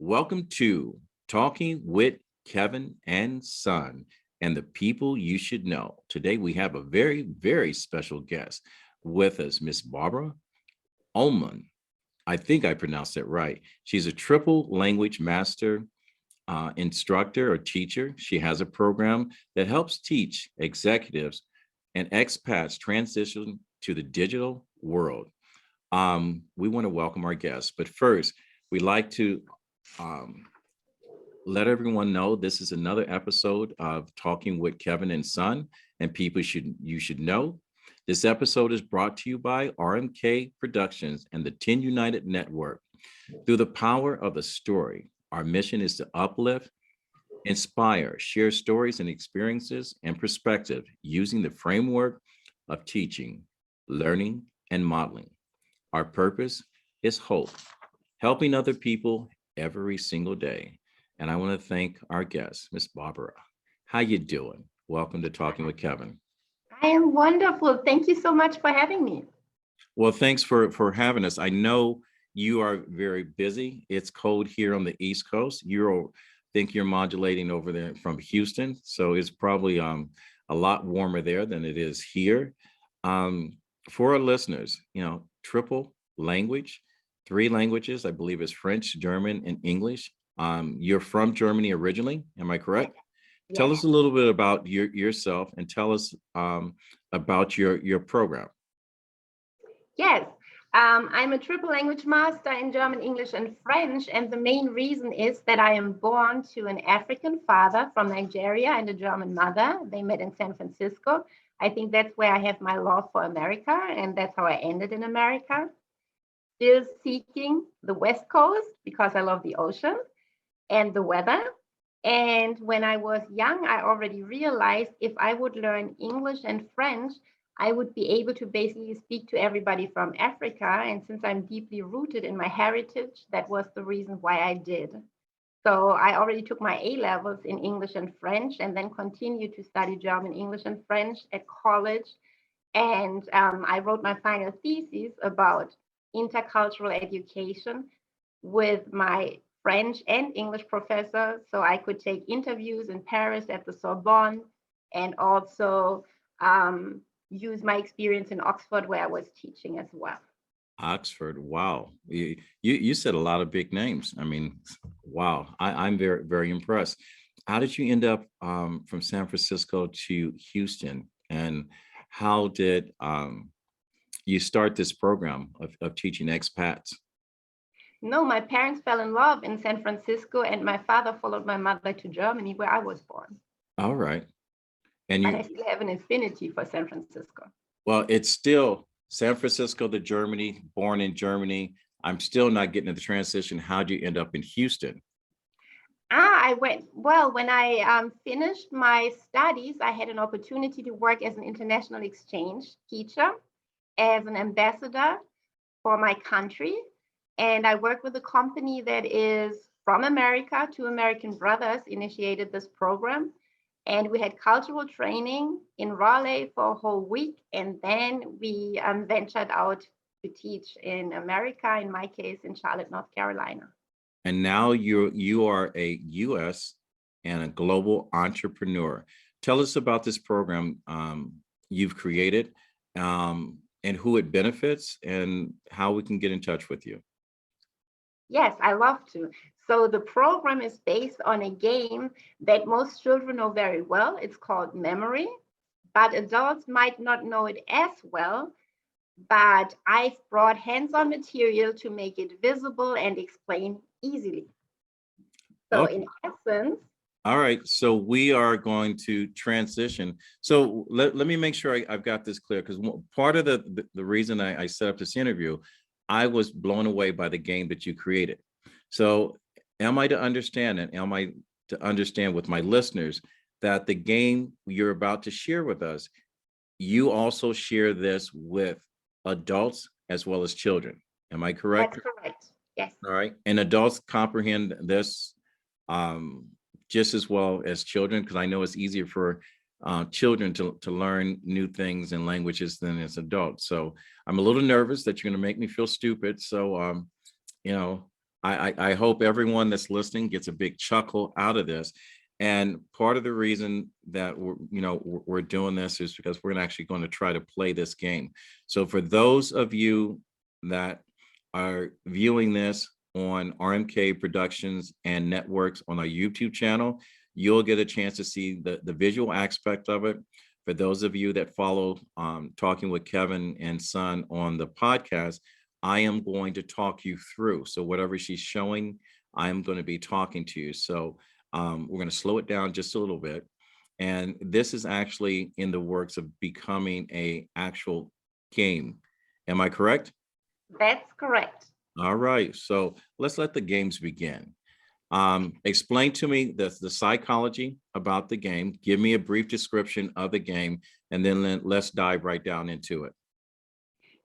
Welcome to Talking with Kevin and Son and the People You Should Know. Today we have a very special guest with us, Miss Barbara Ulmer. I think I pronounced it right. She's a triple language master instructor or teacher. She has a program that helps teach executives and expats transition to the digital world. We want to welcome our guests, but first, we'd like to um, let everyone know this is another episode of Talking with Kevin and Son and People You Should Know. This episode is brought to you by RMK Productions and the 10 United Network. Through the power of the story, our mission is to uplift, inspire, share stories and experiences and perspective using the framework of teaching, learning, and modeling. Our purpose is hope, helping other people every single day. And I want to thank our guest, Miss Barbara. How you doing? Welcome to Talking with Kevin. I am wonderful. Thank you so much for having me. Well, thanks for having us. I know you are very busy. It's cold here on the East Coast. Think you're modulating over there from Houston, so it's probably a lot warmer there than it is here. For our listeners, triple language, 3 languages, I believe is French, German, and English. You're from Germany originally, am I correct? Yes. Tell us a little bit about yourself and tell us about your program. Yes, I'm a triple language master in German, English, and French. And the main reason is that I am born to an African father from Nigeria and a German mother. They met in San Francisco. I think that's where I have my love for America, and that's how I ended in America. Still seeking the West Coast because I love the ocean and the weather. And when I was young, I already realized if I would learn English and French, I would be able to basically speak to everybody from Africa. And since I'm deeply rooted in my heritage, that was the reason why I did. So I already took my A-levels in English and French and then continued to study German, English, and French at college. And I wrote my final thesis about intercultural education with my French and English professor, so I could take interviews in Paris at the Sorbonne and also use my experience in Oxford where I was teaching as well. Oxford, wow. You said a lot of big names. I mean, wow, I'm very impressed. How did you end up from San Francisco to Houston, and how did you start this program of teaching expats? No, my parents fell in love in San Francisco, and my father followed my mother to Germany, where I was born. All right. And but I still have an affinity for San Francisco. Well, it's still San Francisco to Germany, born in Germany. I'm still not getting to the transition. How'd you end up in Houston? When I finished my studies, I had an opportunity to work as an international exchange teacher, as an ambassador for my country. And I worked with a company that is from America. 2 American brothers initiated this program. And we had cultural training in Raleigh for a whole week. And then we ventured out to teach in America, in my case, in Charlotte, North Carolina. And now you are a U.S. and a global entrepreneur. Tell us about this program you've created and who it benefits and how we can get in touch with you. Yes, I love to. So the program is based on a game that most children know very well. It's called Memory, but adults might not know it as well. But I've brought hands-on material to make it visible and explain easily. So okay. In essence. All right, so we are going to transition. So let me make sure I've got this clear, because part of the reason I set up this interview, I was blown away by the game that you created. So am I to understand, and am I to understand with my listeners, that the game you're about to share with us, you also share this with adults as well as children? Am I correct? That's correct, yes. All right, and adults comprehend this just as well as children, because I know it's easier for children to learn new things and languages than as adults. So I'm a little nervous that you're going to make me feel stupid. So, I hope everyone that's listening gets a big chuckle out of this. And part of the reason that we're doing this is because we're actually going to try to play this game. So for those of you that are viewing this on RMK Productions and Networks on our YouTube channel, you'll get a chance to see the visual aspect of it. For those of you that follow Talking with Kevin and Son on the podcast, I am going to talk you through. So whatever she's showing, I am going to be talking to you. So we're going to slow it down just a little bit. And this is actually in the works of becoming a actual game. Am I correct? That's correct. All right. So let's let the games begin. Explain to me the psychology about the game. Give me a brief description of the game, and then let's dive right down into it.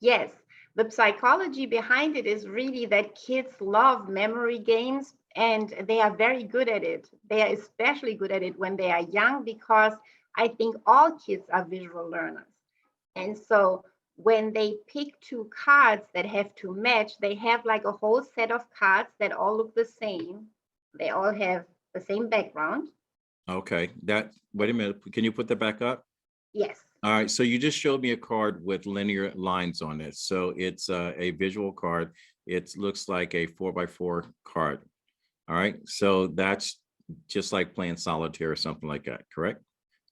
Yes, the psychology behind it is really that kids love memory games and they are very good at it. They are especially good at it when they are young because I think all kids are visual learners. And so when they pick two cards that have to match, they have like a whole set of cards that all look the same. They all have the same background. Okay, wait a minute. Can you put that back up? Yes. All right, so you just showed me a card with linear lines on it. So it's a visual card. It looks like a 4x4 card. All right, so that's just like playing solitaire or something like that, correct?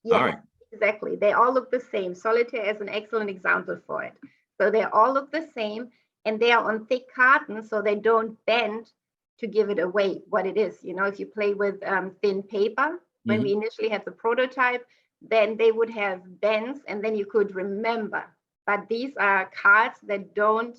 Yeah, all right. Exactly. They all look the same. Solitaire is an excellent example for it. So they all look the same and they are on thick carton so they don't bend to give it away what it is. You know, if you play with thin paper, when we initially had the prototype, then they would have bends and then you could remember. But these are cards that don't,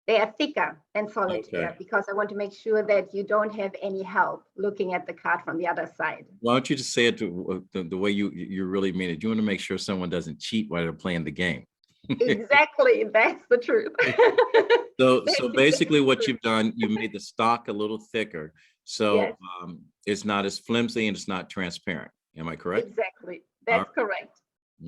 they are thicker than solitaire because I want to make sure that you don't have any help looking at the card from the other side. Why don't you just say it the way you really mean it? You want to make sure someone doesn't cheat while they're playing the game. Exactly, that's the truth. So basically what you've done, you made the stock a little thicker. So yes. It's not as flimsy and it's not transparent. Am I correct? Exactly. That's correct.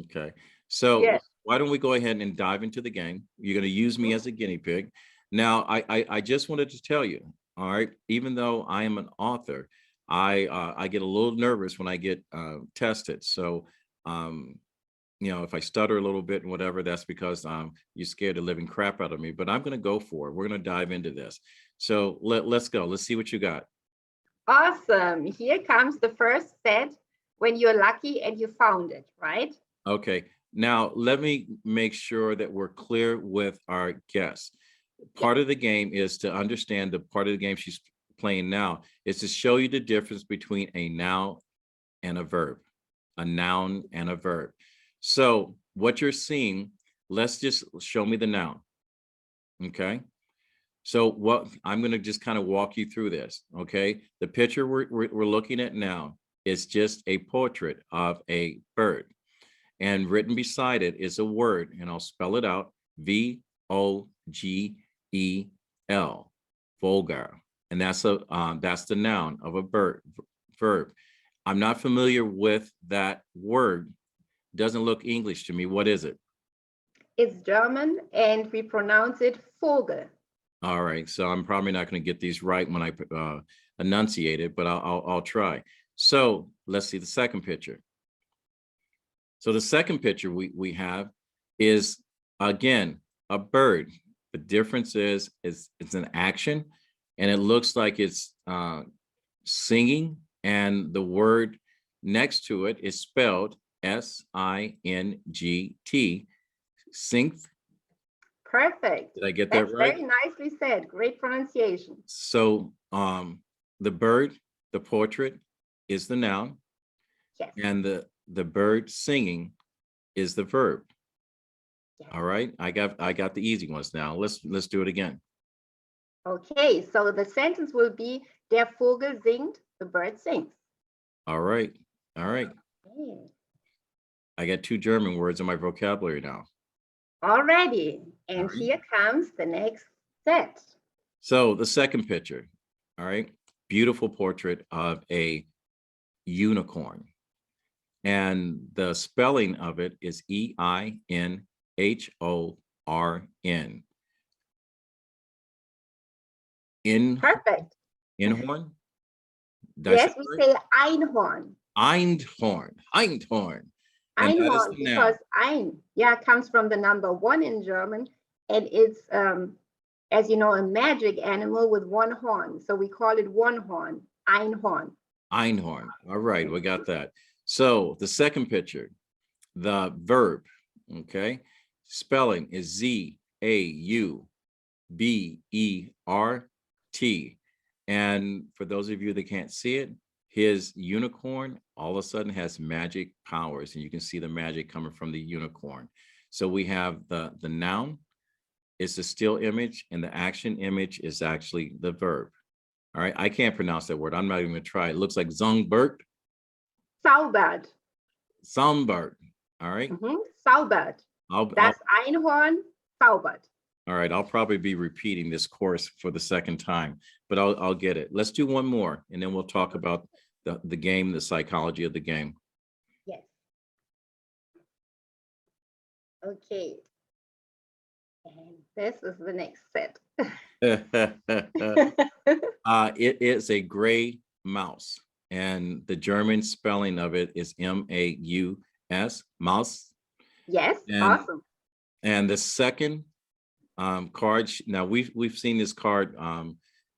Okay. So why don't we go ahead and dive into the game? You're going to use me as a guinea pig. Now, I just wanted to tell you, all right, even though I am an author, I get a little nervous when I get tested. So, if I stutter a little bit and whatever, that's because you're scared the living crap out of me. But I'm going to go for it. We're going to dive into this. So let's go. Let's see what you got. Awesome. Here comes the first set when you're lucky and you found it, right? Okay. Now, let me make sure that we're clear with our guests. Part of the game is to understand the part of the game she's playing now is to show you the difference between a noun and a verb, a noun and a verb. So what you're seeing, let's just show me the noun. Okay. So what I'm going to just kind of walk you through this. Okay. The picture we're looking at now is just a portrait of a bird. And written beside it is a word, and I'll spell it out, VOGEL, vulgar. And that's the noun of a verb. I'm not familiar with that word. Doesn't look English to me. What is it? It's German, and we pronounce it Vogel. All right, so I'm probably not going to get these right when I enunciate it, but I'll try. So let's see the second picture. So the second picture we have is, again, a bird. The difference is it's an action, and it looks like it's singing, and the word next to it is spelled S-I-N-G-T, sing. Perfect. Did I get that right? Very nicely said. Great pronunciation. So the bird, the portrait, is the noun, and the bird singing is the verb. All right, I got the easy ones now. Let's do it again. Okay, so the sentence will be der Vogel singt, the bird sings. All right. Okay. I got 2 German words in my vocabulary now. Already, and here comes the next set. So the second picture, all right, beautiful portrait of a unicorn. And the spelling of it is EINHORN. In Perfect. Inhorn? Did I say Yes, it we right? say Einhorn. Einhorn. Einhorn. And that is Einhorn, the because noun. ein, yeah, comes from the number one in German, and it's, as you know, a magic animal with one horn. So we call it one horn, Einhorn. Einhorn. All right, we got that. So the second picture, the verb, okay? Spelling is Z-A-U-B-E-R-T. And for those of you that can't see it, his unicorn all of a sudden has magic powers, and you can see the magic coming from the unicorn. So we have the noun is the still image, and the action image is actually the verb. All right, I can't pronounce that word. I'm not even gonna try. It looks like Zungbert, Zaubert. Sombert. All right. Zaubert. I'll Das Einhorn zaubert. all right. I'll probably be repeating this course for the second time, but I'll get it. Let's do one more, and then we'll talk about the game, the psychology of the game. Yes. Okay. And this is the next set. It is a gray mouse, and the German spelling of it is M-A-U-S, mouse. Yes, And awesome. and the second card, now we've seen this card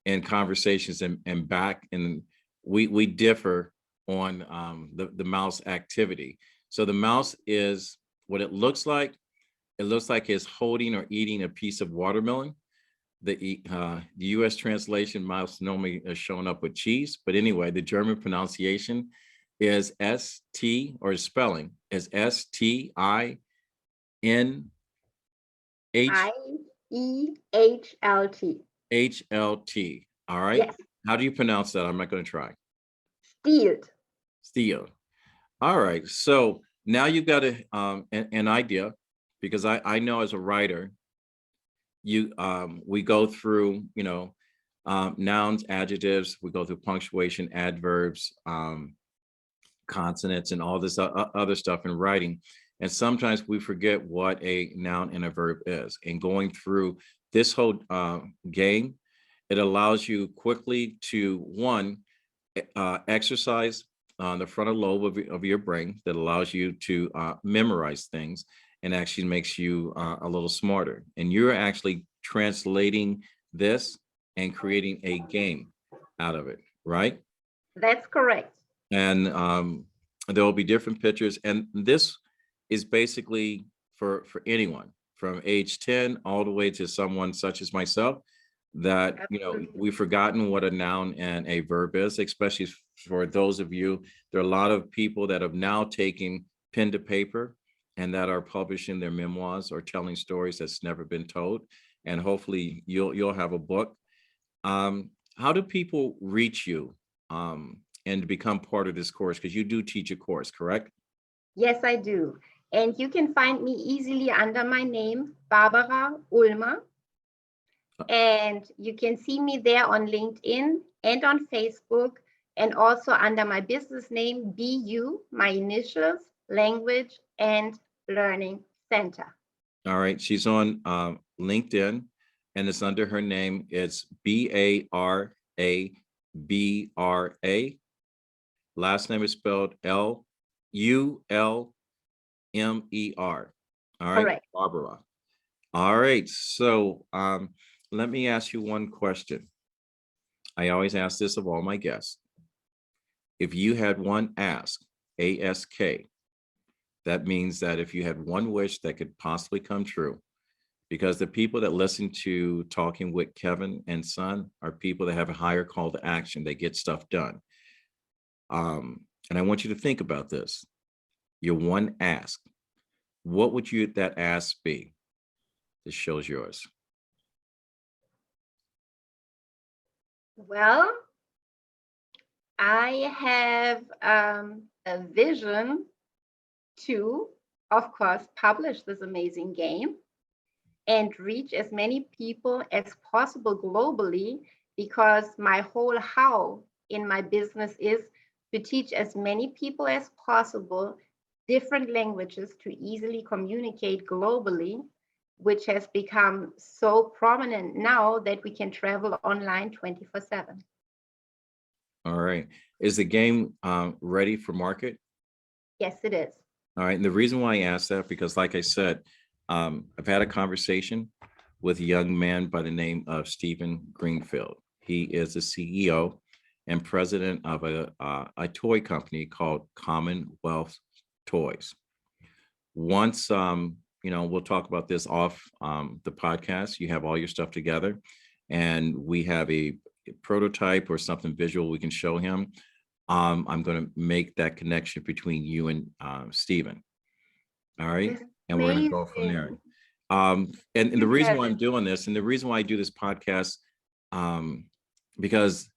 in conversations and back, and we differ on the mouse activity. So the mouse is what it looks like. It looks like it's holding or eating a piece of watermelon. The US translation mouse normally is showing up with cheese, but anyway, the German pronunciation is S-T, or spelling is S-T-I-N-H. I-E-H-L-T. H-L-T. All right. Yes. How do you pronounce that? I'm not going to try. Stealed. Steal. All right. So now you've got an idea, because I know as a writer, we go through, nouns, adjectives, we go through punctuation, adverbs, consonants, and all this other stuff in writing. And sometimes we forget what a noun and a verb is. And going through this whole game, it allows you quickly to, one, exercise on the frontal lobe of your brain that allows you to memorize things, and actually makes you a little smarter. And you're actually translating this and creating a game out of it, right? That's correct. And there will be different pictures, and this is basically for anyone from age 10 all the way to someone such as myself that we've forgotten what a noun and a verb is, especially for those of you. There are a lot of people that have now taken pen to paper and that are publishing their memoirs or telling stories that's never been told, and hopefully you'll have a book. How do people reach you and to become part of this course? Because you do teach a course, correct? Yes, I do. And you can find me easily under my name, Barbara Ulmer. And you can see me there on LinkedIn and on Facebook, and also under my business name, BU, my initials, Language and Learning Center. All right. She's on LinkedIn, and it's under her name. It's B-A-R-A-B-R-A. Last name is spelled L-U-L-M-E-R. All right. Correct. Barbara. All right. So let me ask you one question. I always ask this of all my guests. If you had one ask, A-S-K, that means that if you had one wish that could possibly come true, because the people that listen to Talking with Kevin and Son are people that have a higher call to action. They get stuff done. And I want you to think about this. Your one ask, what would that ask be? This show's yours. Well, I have a vision to, of course, publish this amazing game and reach as many people as possible globally, because my whole how in my business is to teach as many people as possible different languages to easily communicate globally. which has become so prominent now that we can travel online 24/7. All right. Is the game ready for market? Yes, it is. All right. And the reason why I asked that, because like I said, I've had a conversation with a young man by the name of Stephen Greenfield. He is the CEO and president of a toy company called Commonwealth Toys. Once, we'll talk about this off the podcast. You have all your stuff together, and we have a prototype or something visual we can show him. I'm going to make that connection between you and Stephen. All right. And we're going to go from there. And the reason why I'm doing this, and the reason why I do this podcast, because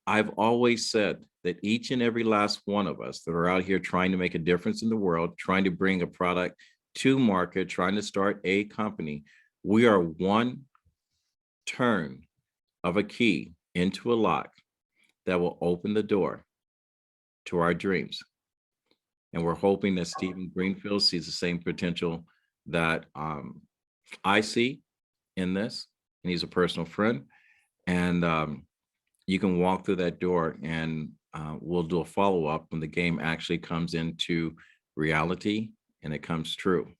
I've always said that each and every last one of us that are out here trying to make a difference in the world, trying to bring a product to market, trying to start a company, we are one turn of a key into a lock that will open the door to our dreams. And we're hoping that Stephen Greenfield sees the same potential that I see in this. And he's a personal friend. And you can walk through that door, and we'll do a follow-up when the game actually comes into reality and it comes true.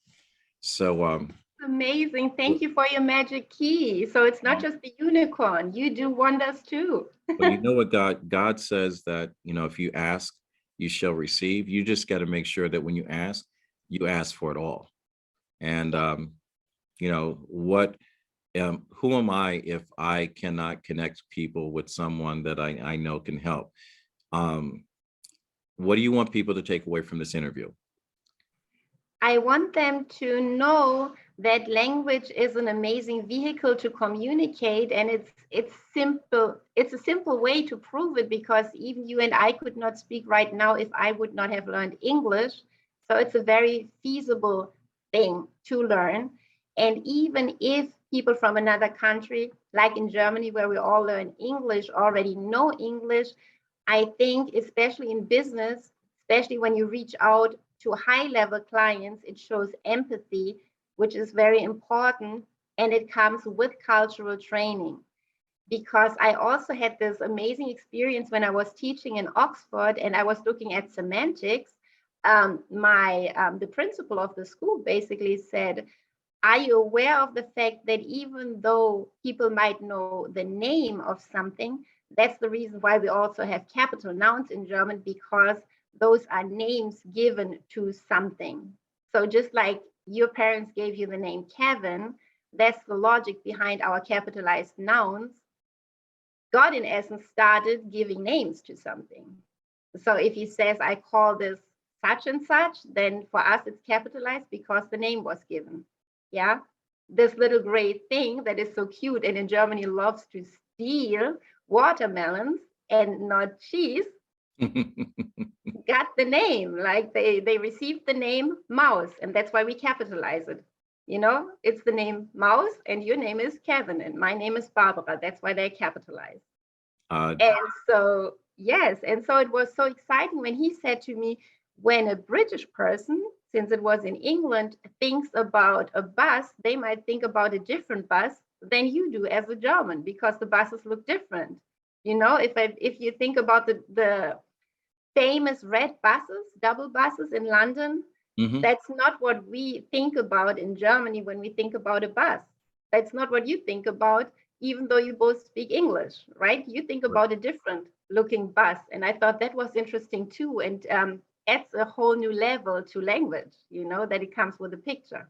So amazing. Thank you for your magic key. So it's not just the unicorn. You do wonders too. But you know what God says that, if you ask, you shall receive. You just got to make sure that when you ask for it all. And who am I if I cannot connect people with someone that I know can help? What do you want people to take away from this interview? I want them to know that language is an amazing vehicle to communicate, and it's simple. It's a simple way to prove it, because even you and I could not speak right now if I would not have learned English. So it's a very feasible thing to learn. And even if people from another country, like in Germany, where we all learn English, already know English, I think, especially in business, especially when you reach out to high-level clients, it shows empathy, which is very important, and it comes with cultural training. Because I also had this amazing experience when I was teaching in Oxford, and I was looking at semantics. The principal of the school basically said, are you aware of the fact that even though people might know the name of something, that's the reason why we also have capital nouns in German, because those are names given to something. So just like your parents gave you the name Kevin, that's the logic behind our capitalized nouns. God, in essence, started giving names to something. So if he says, I call this such and such, then for us it's capitalized because the name was given. Yeah, this little gray thing that is so cute and in Germany loves to steal watermelons and not cheese, got the name. Like they received the name Mouse, and that's why we capitalize it. It's the name Mouse, and your name is Kevin, and my name is Barbara. That's why they capitalize. And so, yes, and so it was so exciting when he said to me, when a British person, since it was in England, thinks about a bus, they might think about a different bus than you do as a German, because the buses look different. If you think about the famous red buses, double buses in London, that's not what we think about in Germany when we think about a bus. That's not what you think about, even though you both speak English, right? You think about a different looking bus. And I thought that was interesting too. And adds a whole new level to language, that it comes with a picture.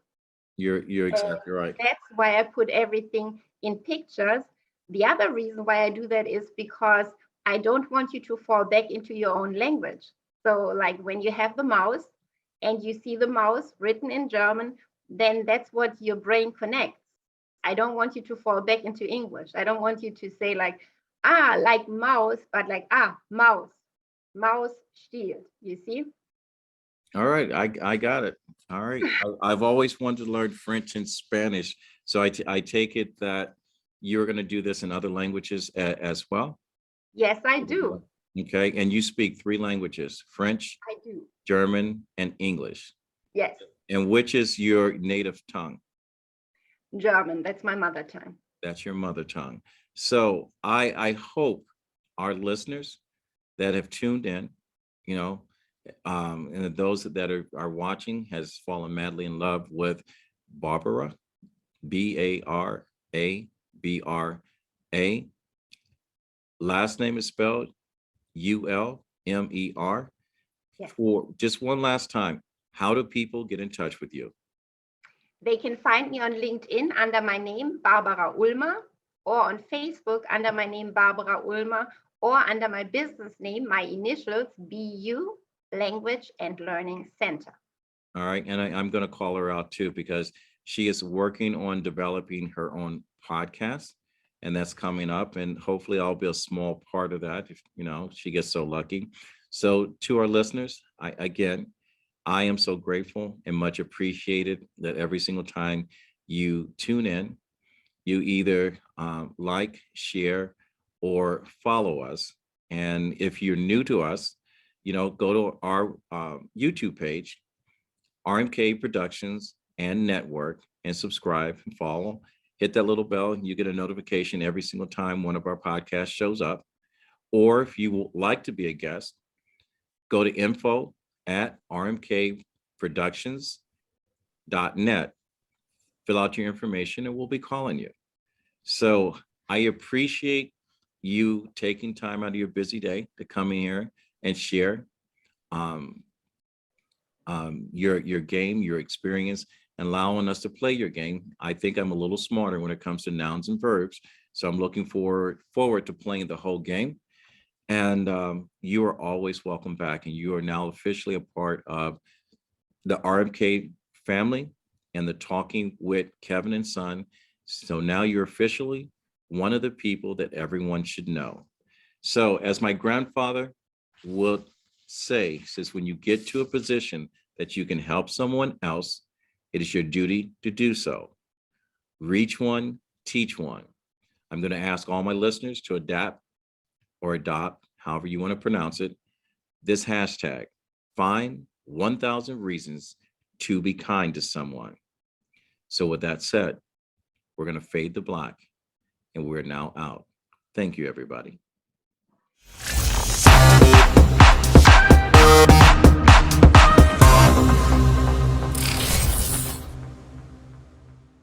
You're exactly right. That's why I put everything in pictures. The other reason why I do that is because I don't want you to fall back into your own language. So like when you have the mouse and you see the mouse written in German, then that's what your brain connects. I don't want you to fall back into English. I don't want you to say like mouse, but like, mouse. Mouse stiehlt, you see? All right, I got it. All right. I've always wanted to learn French and Spanish. So I take it that you're going to do this in other languages as well? Yes, I do. Okay, and you speak 3 languages, French, I do. German, and English. Yes. And which is your native tongue? German. That's my mother tongue. That's your mother tongue. So I hope our listeners that have tuned in, you know, and those that are watching has fallen madly in love with Barbara, Barbra. Last name is spelled Ulmer. Yes. For just one last time, how do people get in touch with you? They can find me on LinkedIn under my name, Barbara Ulmer, or on Facebook under my name, Barbara Ulmer, or under my business name, my initials, BU, Language and Learning Center. All right. And I'm going to call her out too, because she is working on developing her own podcast, and that's coming up. And hopefully I'll be a small part of that if, she gets so lucky. So to our listeners, I am so grateful and much appreciated that every single time you tune in, you either like, share, or follow us. And if you're new to us, go to our YouTube page, RMK Productions and Network, and subscribe and follow. Hit that little bell and you get a notification every single time one of our podcasts shows up. Or if you would like to be a guest, go to info@rmkproductions.net, fill out your information, and we'll be calling you. So I appreciate you taking time out of your busy day to come in here and share um, your game, your experience, and allowing us to play your game. I think I'm a little smarter when it comes to nouns and verbs, so I'm looking forward to playing the whole game. And you are always welcome back, and you are now officially a part of the RMK family and the Talking with Kevin and Son. So now you're officially one of the people that everyone should know. So as my grandfather would say, says, when you get to a position that you can help someone else, it is your duty to do so. Reach one, teach one. I'm going to ask all my listeners to adapt or adopt, however you want to pronounce it, this hashtag: find 1,000 reasons to be kind to someone. So with that said, we're going to fade the black, and we're now out. Thank you, everybody.